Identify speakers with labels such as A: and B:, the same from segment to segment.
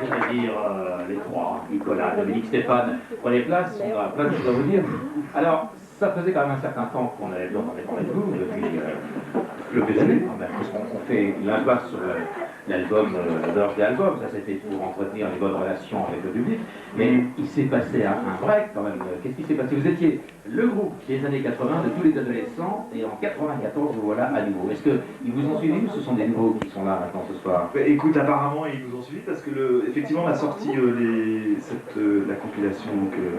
A: c'est-à-dire les trois, Nicolas, Dominique, Stéphane, prenez place, on a plein de choses à vous dire. Alors, ça faisait quand même un certain temps qu'on avait parlé de vous, depuis quelques années quand même, parce qu'on fait l'impasse sur l'album, l'heure des albums, ça c'était pour entretenir les bonnes relations avec le public, mais il s'est passé un break quand même. Qu'est-ce qui s'est passé? Vous étiez le groupe des années 80 de tous les adolescents, et en 94, vous voilà à nouveau. Est-ce qu'ils vous ont suivi ou ce sont des nouveaux qui sont là maintenant ce soir?
B: Écoute, apparemment ils nous ont suivis parce que effectivement on a sorti la compilation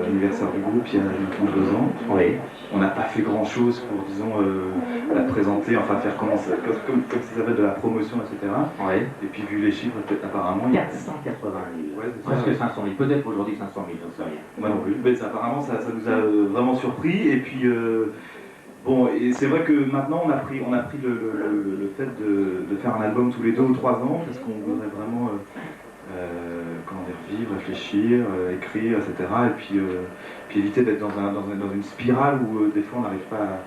B: anniversaire du groupe il y a 2 ans.
A: Oui.
B: On n'a pas fait grand chose pour, disons, la présenter, enfin faire comme ça s'appelle de la promotion, etc.
A: Oui.
B: Et puis vu les chiffres, apparemment...
A: 480 000, ouais, presque 500 000, peut-être aujourd'hui 500 000, j'en sais rien.
B: Moi non plus, mais apparemment ça nous a vraiment surpris, et puis bon, et c'est vrai que maintenant on a pris le fait de faire un album tous les 2 ou 3 ans, parce qu'on voudrait vraiment comment dire, vivre, réfléchir, écrire, etc. Et puis éviter d'être dans une spirale où des fois on n'arrive pas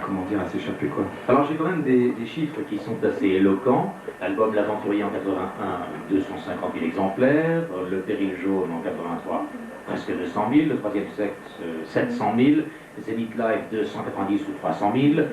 B: comment dire, à s'échapper, quoi.
A: Alors j'ai quand même des chiffres qui sont assez éloquents. L'album L'Aventurier en 81, 250 000 exemplaires, Le Péril Jaune en 83, presque 200 000, Le Troisième Sexe, 700 000, Zénith Live, 290 ou 300 000,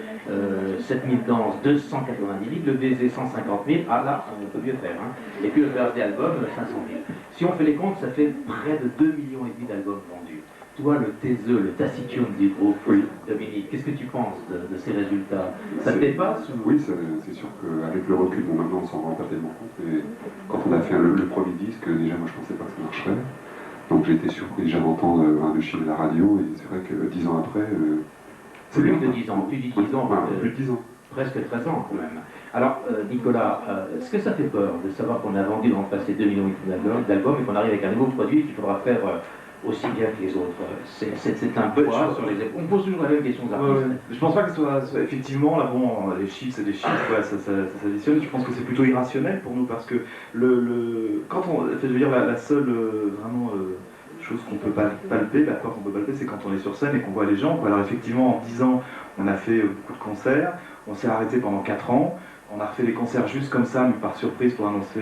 A: 7000 Danses, 290 000, Le Baiser, 150 000, ah là, on peut mieux faire, hein. Et puis le Birthday Album, 500 000. Si on fait les comptes, ça fait près de 2,5 millions d'albums vendus. Toi, le taiseux, le taciturne du groupe, oui. Dominique, qu'est-ce que tu penses de ces résultats? Ça te dépasse ou...
C: Oui, c'est sûr qu'avec le recul, bon, maintenant on s'en rend pas tellement compte, mais quand on a fait le premier disque, déjà moi je pensais pas que ça marcherait. Donc j'ai été surpris déjà d'entendre Indochine à la radio, et c'est vrai que 10 ans après...
A: c'est plus de 10 ans, tu dis 10 ans,
C: plus de 10 ans.
A: Presque 13 ans quand même. Alors Nicolas, est-ce que ça fait peur de savoir qu'on a vendu dans le passé 2,5 millions d'albums et qu'on arrive avec un nouveau produit qu'il faudra faire aussi bien que les autres? C'est un poids sur les épaules. On pose toujours la même question aux artistes.
B: Je pense pas que ce soit effectivement, là bon, les chiffres c'est des chiffres, ouais, ça s'additionne. Je pense que c'est plutôt irrationnel pour nous parce que quand on, je veux dire, la seule vraiment chose qu'on peut palper, la preuve qu'on peut palper, c'est quand on est sur scène et qu'on voit les gens, quoi. Alors effectivement, en 10 ans, on a fait beaucoup de concerts, on s'est arrêté pendant 4 ans. On a refait les concerts juste comme ça, mais par surprise pour annoncer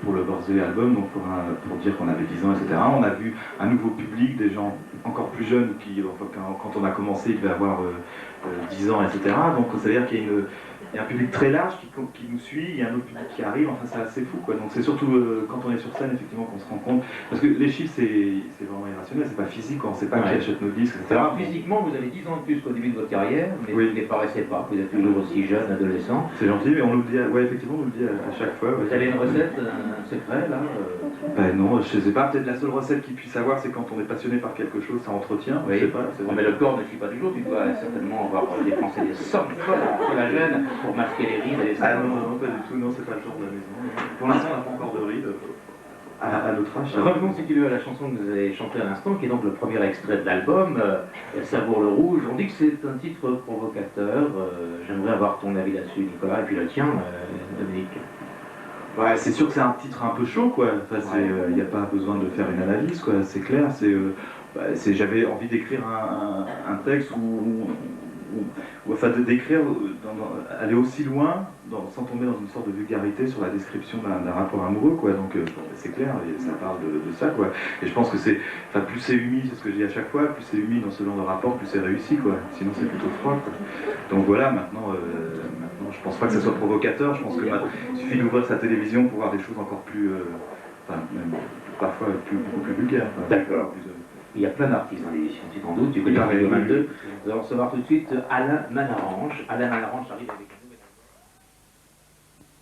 B: pour le Birthday Album, donc pour dire qu'on avait 10 ans, etc. On a vu un nouveau public, des gens encore plus jeunes qui, quand on a commencé, ils devaient avoir 10 ans, etc. Donc c'est-à-dire qu'il y a un public très large qui nous suit, il y a un autre public qui arrive, enfin c'est assez fou, quoi. Donc c'est surtout quand on est sur scène, effectivement, qu'on se rend compte. Parce que les chiffres, c'est vraiment irrationnel, c'est pas physique, on ne sait pas qui achète nos disques, etc.
A: Alors physiquement, vous avez 10 ans de plus qu'au début de votre carrière, mais vous ne paraissez pas, vous êtes toujours aussi jeune, adolescent.
B: C'est gentil, mais on nous le dit, ouais, effectivement, on nous le dit à chaque fois.
A: Vous avez une recette, un secret, là
B: Ben non, je sais pas, peut-être la seule recette qu'il puisse avoir, c'est quand on est passionné par quelque chose, ça entretient,
A: oui.
B: Je sais pas.
A: Non, mais le corps ne suit pas toujours, tu dois certainement avoir dépensé des sommes folles en collagène pour masquer les rides et les
B: Ah non, pas du tout, non, c'est pas le genre de la maison. Pour l'instant, on n'a pas encore de rides. À notre âge.
A: Revenons si tu veux à la chanson que vous avez chantée à l'instant, qui est donc le premier extrait de l'album, Savoure le rouge. On dit que c'est un titre provocateur. J'aimerais avoir ton avis là-dessus, Nicolas, et puis le tien, Dominique.
B: Ouais, c'est sûr que c'est un titre un peu chaud, quoi. Enfin, il n'y a pas besoin de faire une analyse, quoi. C'est clair. J'avais envie d'écrire un texte enfin d'écrire, aller aussi loin, sans tomber dans une sorte de vulgarité sur la description d'un rapport amoureux, quoi. Donc c'est clair, et ça parle de ça, quoi. Et je pense que plus c'est humide, c'est ce que je dis à chaque fois, plus c'est humide dans ce genre de rapport, plus c'est réussi, quoi. Sinon c'est plutôt froid, quoi. Donc voilà, maintenant je pense pas que ça soit provocateur, je pense qu'il suffit d'ouvrir sa télévision pour voir des choses encore plus, même parfois beaucoup plus vulgaires.
A: D'accord. Il y a plein d'artistes dans l'édition, tu t'en doutes, tu connais Radio 22. Nous allons recevoir tout de suite Alain Manarange. Alain Manarange arrive avec